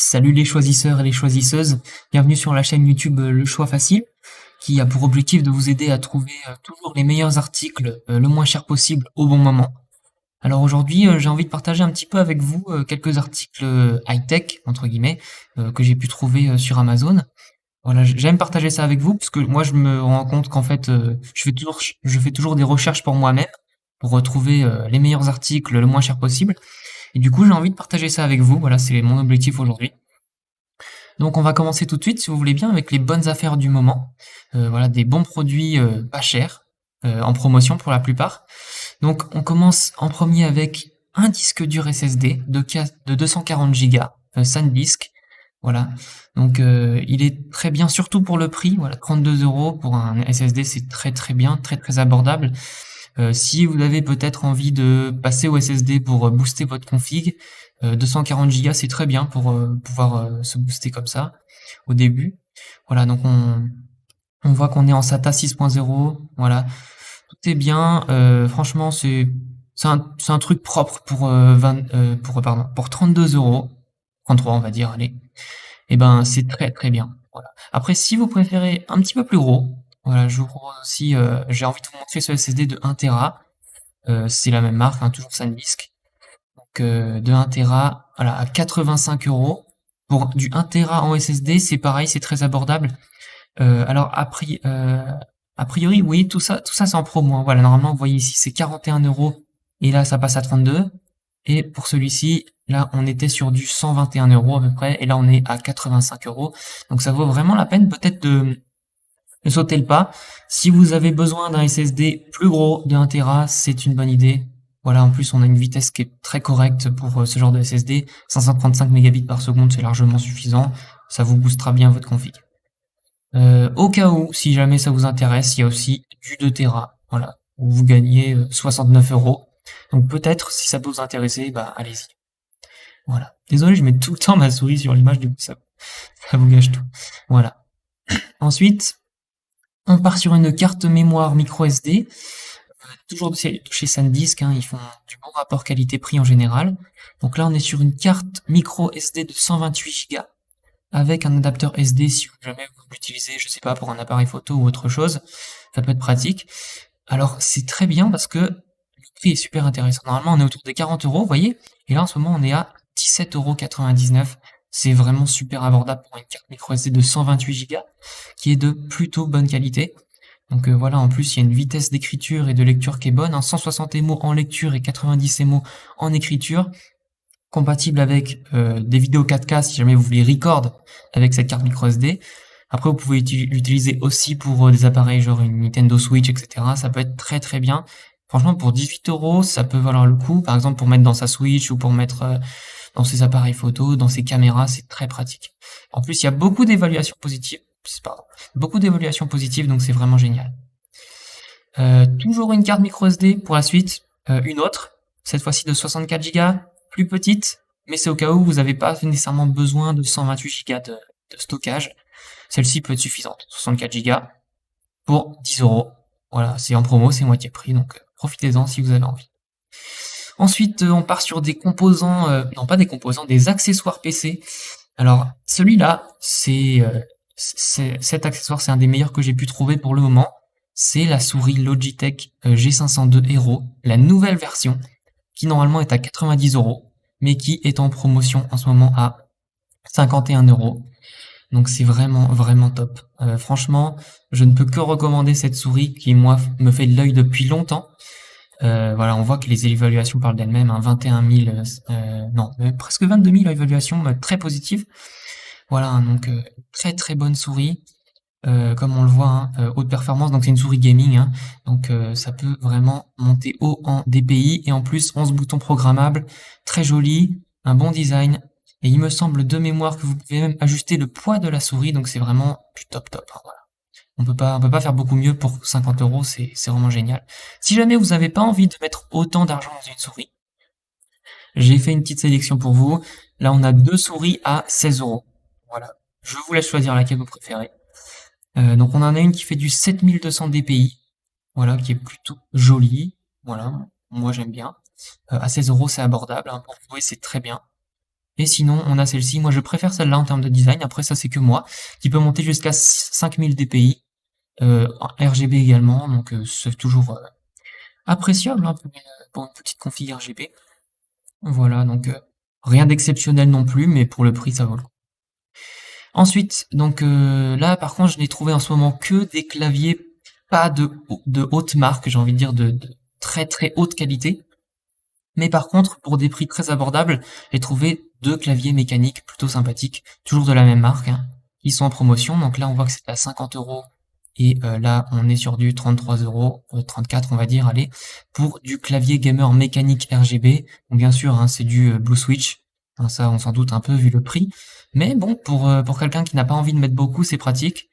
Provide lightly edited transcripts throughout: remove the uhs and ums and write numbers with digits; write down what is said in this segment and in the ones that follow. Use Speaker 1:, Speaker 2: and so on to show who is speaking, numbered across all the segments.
Speaker 1: Salut les choisisseurs et les choisisseuses, bienvenue sur la chaîne YouTube Le Choix Facile, qui a pour objectif de vous aider à trouver toujours les meilleurs articles le moins cher possible au bon moment. Alors aujourd'hui, j'ai envie de partager un petit peu avec vous quelques articles high-tech, entre guillemets, que j'ai pu trouver sur Amazon. Voilà, j'aime partager ça avec vous, parce que moi je me rends compte qu'en fait, je fais toujours des recherches pour moi-même, pour retrouver les meilleurs articles le moins cher possible. Et du coup, j'ai envie de partager ça avec vous. Voilà, c'est mon objectif aujourd'hui. Donc, on va commencer tout de suite, si vous voulez bien, avec les bonnes affaires du moment. Voilà, des bons produits pas chers, en promotion pour la plupart. Donc, on commence en premier avec un disque dur SSD de 240 Go, SanDisk. Voilà. Donc, il est très bien, surtout pour le prix. Voilà, 32 euros pour un SSD, c'est très très bien, très très abordable. Si vous avez peut-être envie de passer au SSD pour booster votre config, 240 Go c'est très bien pour pouvoir se booster comme ça au début. Voilà, donc on voit qu'on est en SATA 6.0, voilà, tout est bien. Franchement, c'est un truc propre pour 32 euros, 33 on va dire, allez. Et ben c'est très très bien. Voilà. Après, si vous préférez un petit peu plus gros, voilà, je vous propose aussi, j'ai envie de vous montrer ce SSD de 1 Tera. C'est la même marque, hein, toujours SanDisk. Donc de 1 Tera, voilà, à 85 euros. Pour du 1 Tera en SSD, c'est pareil, c'est très abordable. Alors a priori, oui, tout ça c'est en promo, hein. Voilà, normalement, vous voyez ici, c'est 41 euros. Et là, ça passe à 32. Et pour celui-ci, là, on était sur du 121 euros à peu près. Et là, on est à 85 euros. Donc ça vaut vraiment la peine peut-être de ne sautez le pas. Si vous avez besoin d'un SSD plus gros de 1 Tera, c'est une bonne idée. Voilà, en plus, on a une vitesse qui est très correcte pour ce genre de SSD. 535 mégabits par seconde, c'est largement suffisant. Ça vous boostera bien votre config. Au cas où, si jamais ça vous intéresse, il y a aussi du 2 Tera. Voilà, où vous gagnez 69 euros. Donc peut-être, si ça peut vous intéresser, bah allez-y. Voilà. Désolé, je mets tout le temps ma souris sur l'image, du coup ça vous gâche tout. Voilà. Ensuite, on part sur une carte mémoire micro SD, toujours de chez SanDisk, hein, ils font du bon rapport qualité-prix en général. Donc là, on est sur une carte micro SD de 128 Go avec un adapteur SD si jamais vous l'utilisez, je sais pas, pour un appareil photo ou autre chose. Ça peut être pratique. Alors, c'est très bien parce que le prix est super intéressant. Normalement, on est autour des 40 euros, vous voyez. Et là, en ce moment, on est à 17,99 €. C'est vraiment super abordable pour une carte micro SD de 128 Go qui est de plutôt bonne qualité. Donc voilà, en plus il y a une vitesse d'écriture et de lecture qui est bonne, hein, 160 mots en lecture et 90 mots en écriture, compatible avec des vidéos 4K si jamais vous voulez record avec cette carte micro SD. Après vous pouvez l'utiliser aussi pour des appareils genre une Nintendo Switch, etc. Ça peut être très très bien. Franchement, pour 18 euros, ça peut valoir le coup. Par exemple, pour mettre dans sa Switch ou pour mettre dans ses appareils photo, dans ses caméras, c'est très pratique. En plus, il y a beaucoup d'évaluations positives. Pardon, beaucoup d'évaluations positives, donc c'est vraiment génial. Toujours une carte micro SD pour la suite, une autre, cette fois-ci de 64 Go, plus petite, mais c'est au cas où vous n'avez pas nécessairement besoin de 128 Go de stockage. Celle-ci peut être suffisante, 64 Go pour 10 euros. Voilà, c'est en promo, c'est moitié prix, donc profitez-en si vous avez envie. Ensuite, on part sur des composants, non pas des composants, des accessoires PC. Alors, celui-là, cet accessoire, c'est un des meilleurs que j'ai pu trouver pour le moment. C'est la souris Logitech G502 Hero, la nouvelle version, qui normalement est à 90 euros, mais qui est en promotion en ce moment à 51 euros. Donc c'est vraiment vraiment top. Franchement, je ne peux que recommander cette souris qui moi me fait de l'œil depuis longtemps. Voilà, on voit que les évaluations parlent d'elles-mêmes, hein, 21 000, non, presque 22 000 évaluations très positives. Voilà, hein, donc très très bonne souris, comme on le voit, hein, haute performance, donc c'est une souris gaming, hein, donc ça peut vraiment monter haut en DPI, et en plus 11 boutons programmables, très joli, un bon design, et il me semble de mémoire que vous pouvez même ajuster le poids de la souris, donc c'est vraiment du top top, hein, voilà. On peut pas faire beaucoup mieux pour 50 euros, c'est vraiment génial. Si jamais vous n'avez pas envie de mettre autant d'argent dans une souris, j'ai fait une petite sélection pour vous. Là, on a deux souris à 16 euros. Voilà. Je vous laisse choisir laquelle vous préférez. Donc, on en a une qui fait du 7200 dpi. Voilà, qui est plutôt jolie. Voilà. Moi, j'aime bien. À 16 euros, c'est abordable, hein. Pour jouer, c'est très bien. Et sinon, on a celle-ci. Moi, je préfère celle-là en termes de design. Après, ça, c'est que moi. Qui peut monter jusqu'à 5000 dpi. En RGB également. Donc, c'est toujours appréciable hein, pour une petite config RGB. Voilà, donc rien d'exceptionnel non plus, mais pour le prix, ça vaut le coup. Ensuite, donc là, par contre, je n'ai trouvé en ce moment que des claviers pas de haute marque, j'ai envie de dire de très très haute qualité. Mais par contre, pour des prix très abordables, j'ai trouvé deux claviers mécaniques plutôt sympathiques, toujours de la même marque, hein, qui sont en promotion. Donc là, on voit que c'est à 50 € et là, on est sur du 33 €, 34 on va dire, allez, pour du clavier gamer mécanique RGB. Donc bien sûr, hein, c'est du Blue Switch. Hein, ça, on s'en doute un peu vu le prix. Mais bon, pour quelqu'un qui n'a pas envie de mettre beaucoup, c'est pratique.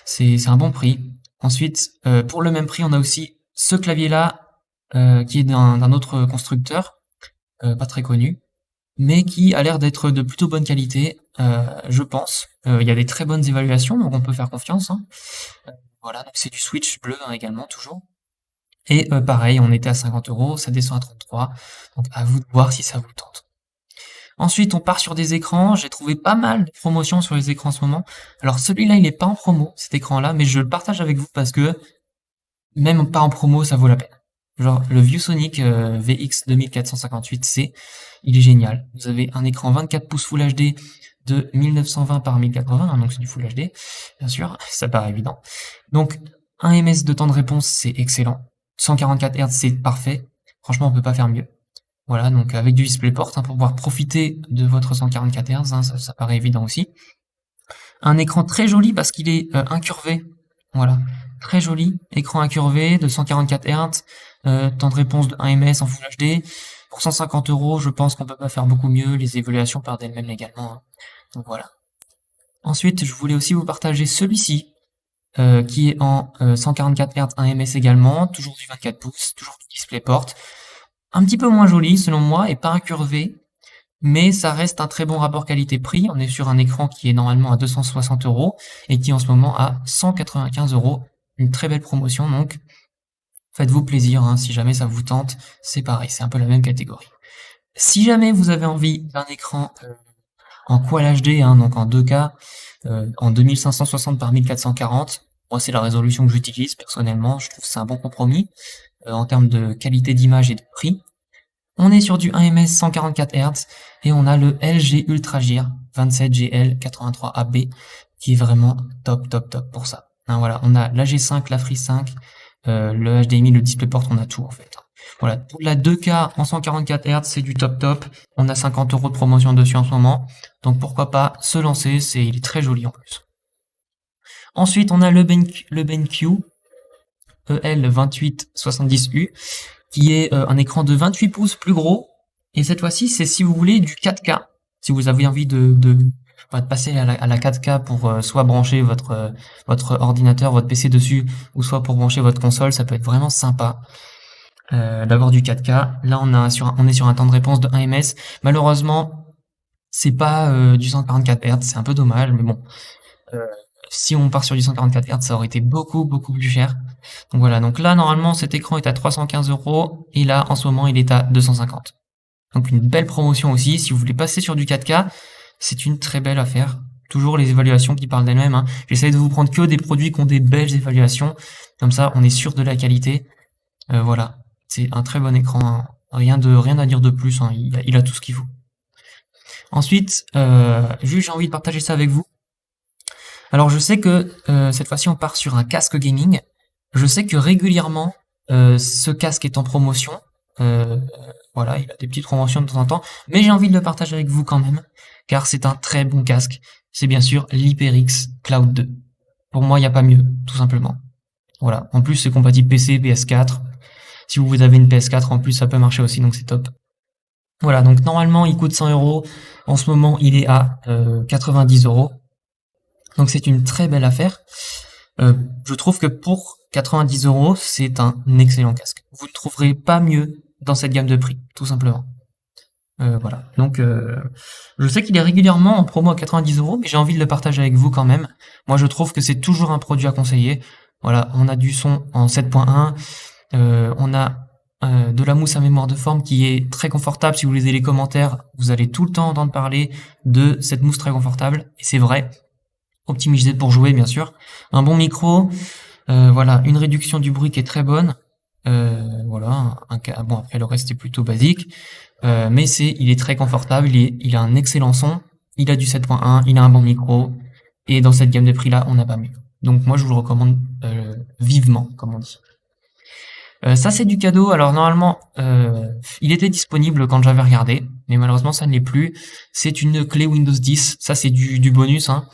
Speaker 1: C'est un bon prix. Ensuite, pour le même prix, on a aussi ce clavier-là, qui est d'un autre constructeur, pas très connu, mais qui a l'air d'être de plutôt bonne qualité, je pense. Il y a des très bonnes évaluations, donc on peut faire confiance. Hein. Voilà, donc c'est du Switch bleu hein, également, toujours. Et pareil, on était à 50 €, ça descend à 33, donc à vous de voir si ça vous tente. Ensuite, on part sur des écrans. J'ai trouvé pas mal de promotions sur les écrans en ce moment. Alors celui-là, il est pas en promo, cet écran-là, mais je le partage avec vous parce que même pas en promo, ça vaut la peine. Genre le ViewSonic VX 2458C, il est génial. Vous avez un écran 24 pouces Full HD de 1920 par 1080, hein, donc c'est du Full HD, bien sûr, ça paraît évident. Donc 1 ms de temps de réponse, c'est excellent. 144 Hz, c'est parfait. Franchement, on peut pas faire mieux. Voilà, donc avec du DisplayPort hein, pour pouvoir profiter de votre 144 Hz, hein, ça paraît évident aussi. Un écran très joli parce qu'il est incurvé. Voilà, très joli, écran incurvé de 144 Hz, temps de réponse de 1 ms en Full HD. Pour 150 €, je pense qu'on peut pas faire beaucoup mieux, les évaluations parlent d'elles-mêmes également. Hein. Donc voilà. Ensuite, je voulais aussi vous partager celui-ci, qui est en 144 Hz 1 ms également, toujours du 24 pouces, toujours du DisplayPort. Un petit peu moins joli selon moi et pas incurvé, mais ça reste un très bon rapport qualité-prix. On est sur un écran qui est normalement à 260 € et qui est en ce moment à 195 €. Une très belle promotion donc. Faites-vous plaisir, hein, si jamais ça vous tente, c'est pareil, c'est un peu la même catégorie. Si jamais vous avez envie d'un écran en Quad HD, hein, donc en 2K, en 2560 par 1440, moi c'est la résolution que j'utilise personnellement, je trouve que c'est un bon compromis en termes de qualité d'image et de prix. On est sur du 1 ms 144 Hz et on a le LG Ultra Gear 27GL83AB qui est vraiment top pour ça. Hein, voilà, on a la G5, la Free 5, le HDMI, le DisplayPort, on a tout en fait. Voilà, pour la 2K en 144 Hz, c'est du top. On a 50 € de promotion dessus en ce moment, donc pourquoi pas se lancer, il est très joli en plus. Ensuite, on a le BenQ EL2870U qui est un écran de 28 pouces plus gros. Et cette fois-ci, c'est si vous voulez du 4K. Si vous avez envie de passer à la 4K pour soit brancher votre ordinateur, votre PC dessus, ou soit pour brancher votre console, ça peut être vraiment sympa d'avoir du 4K. Là, on est sur un temps de réponse de 1 ms. Malheureusement, c'est pas du 144 Hz, c'est un peu dommage, mais bon. Si on part sur du 144 Hz, ça aurait été beaucoup plus cher. Donc voilà, donc là normalement cet écran est à 315 € et là en ce moment il est à 250. Donc une belle promotion aussi, si vous voulez passer sur du 4K, c'est une très belle affaire. Toujours les évaluations qui parlent d'elles-mêmes. Hein. J'essaie de vous prendre que des produits qui ont des belles évaluations, comme ça on est sûr de la qualité. Voilà, c'est un très bon écran, hein. Rien à dire de plus, hein. Il a tout ce qu'il faut. Ensuite, juste j'ai envie de partager ça avec vous. Alors je sais que cette fois-ci on part sur un casque gaming. Je sais que régulièrement ce casque est en promotion. Voilà, il a des petites promotions de temps en temps, mais j'ai envie de le partager avec vous quand même, car c'est un très bon casque. C'est bien sûr l'HyperX Cloud 2. Pour moi, il n'y a pas mieux, tout simplement. Voilà. En plus, c'est compatible PC, PS4. Si vous avez une PS4, en plus, ça peut marcher aussi, donc c'est top. Voilà, donc normalement, il coûte 100 €. En ce moment, il est à 90 €. Donc c'est une très belle affaire. Je trouve que pour 90 €, c'est un excellent casque. Vous ne trouverez pas mieux dans cette gamme de prix, tout simplement. Voilà. Donc je sais qu'il est régulièrement en promo à 90 €, mais j'ai envie de le partager avec vous quand même. Moi je trouve que c'est toujours un produit à conseiller. Voilà, on a du son en 7.1, on a de la mousse à mémoire de forme qui est très confortable. Si vous lisez les commentaires, vous allez tout le temps entendre parler de cette mousse très confortable, et c'est vrai. Optimisé pour jouer, bien sûr. Un bon micro, voilà, une réduction du bruit qui est très bonne. Voilà, bon, après le reste est plutôt basique, mais il est très confortable, il a un excellent son, il a du 7.1, il a un bon micro, et dans cette gamme de prix là, on n'a pas mieux. Donc moi je vous le recommande vivement, comme on dit. Ça c'est du cadeau. Alors normalement, il était disponible quand j'avais regardé, mais malheureusement ça ne l'est plus. C'est une clé Windows 10. Ça c'est du bonus, hein.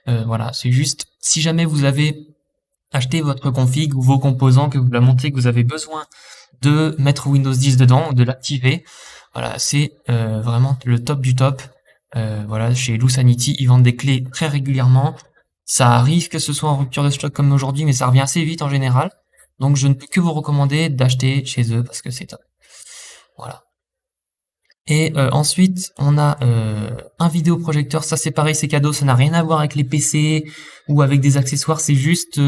Speaker 1: Voilà, c'est juste si jamais vous avez acheté votre config ou vos composants, que vous la montez, que vous avez besoin de mettre Windows 10 dedans, de l'activer. Voilà, c'est vraiment le top du top. Voilà, chez Lusanity, ils vendent des clés très régulièrement. Ça arrive que ce soit en rupture de stock comme aujourd'hui, mais ça revient assez vite en général. Donc je ne peux que vous recommander d'acheter chez eux parce que c'est top. Voilà. Et ensuite, on a un vidéoprojecteur. Ça c'est pareil, c'est cadeau. Ça n'a rien à voir avec les PC ou avec des accessoires. C'est juste,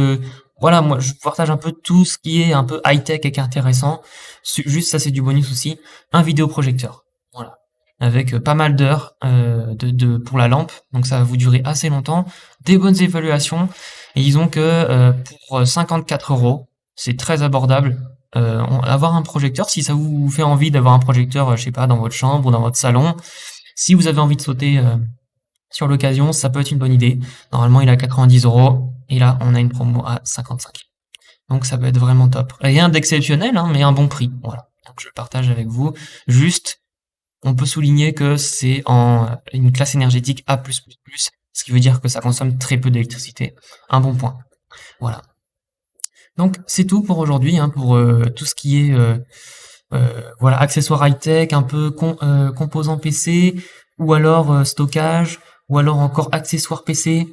Speaker 1: voilà, moi je partage un peu tout ce qui est un peu high-tech et qui est intéressant. Juste ça c'est du bonus aussi. Un vidéoprojecteur. Voilà. Avec pas mal d'heures pour la lampe. Donc ça va vous durer assez longtemps. Des bonnes évaluations. Et ils ont que pour 54 €. C'est très abordable. Avoir un projecteur, si ça vous fait envie d'avoir un projecteur, je sais pas, dans votre chambre ou dans votre salon, si vous avez envie de sauter sur l'occasion, ça peut être une bonne idée. Normalement, il est à 90 €, et là, on a une promo à 55. Donc ça peut être vraiment top. Rien d'exceptionnel, hein, mais un bon prix. Voilà. Donc je le partage avec vous. Juste, on peut souligner que c'est en une classe énergétique A+++, ce qui veut dire que ça consomme très peu d'électricité. Un bon point. Voilà. Donc c'est tout pour aujourd'hui, hein, pour tout ce qui est voilà, accessoires high-tech, un peu composants PC, ou alors stockage, ou alors encore accessoires PC.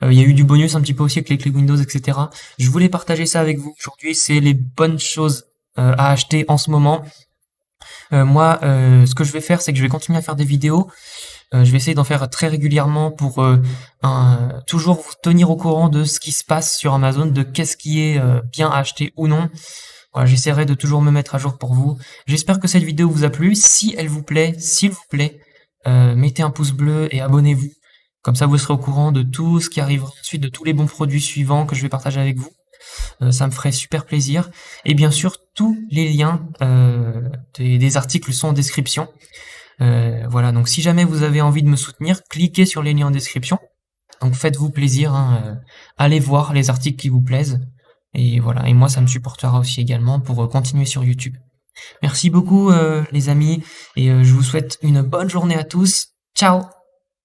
Speaker 1: Il y a eu du bonus un petit peu aussi avec les clés Windows, etc. Je voulais partager ça avec vous aujourd'hui. C'est les bonnes choses à acheter en ce moment. Moi, ce que je vais faire, c'est que je vais continuer à faire des vidéos. Je vais essayer d'en faire très régulièrement pour toujours vous tenir au courant de ce qui se passe sur Amazon, de qu'est-ce qui est bien à acheter ou non. Voilà, j'essaierai de toujours me mettre à jour pour vous. J'espère que cette vidéo vous a plu. Si elle vous plaît, s'il vous plaît, mettez un pouce bleu et abonnez-vous. Comme ça, vous serez au courant de tout ce qui arrivera ensuite, de tous les bons produits suivants que je vais partager avec vous. Ça me ferait super plaisir. Et bien sûr, tous les liens des articles sont en description. Voilà, donc si jamais vous avez envie de me soutenir, cliquez sur les liens en description. Donc faites-vous plaisir, hein, allez voir les articles qui vous plaisent. Et voilà, et moi ça me supportera aussi également pour continuer sur YouTube. Merci beaucoup les amis, et je vous souhaite une bonne journée à tous. Ciao!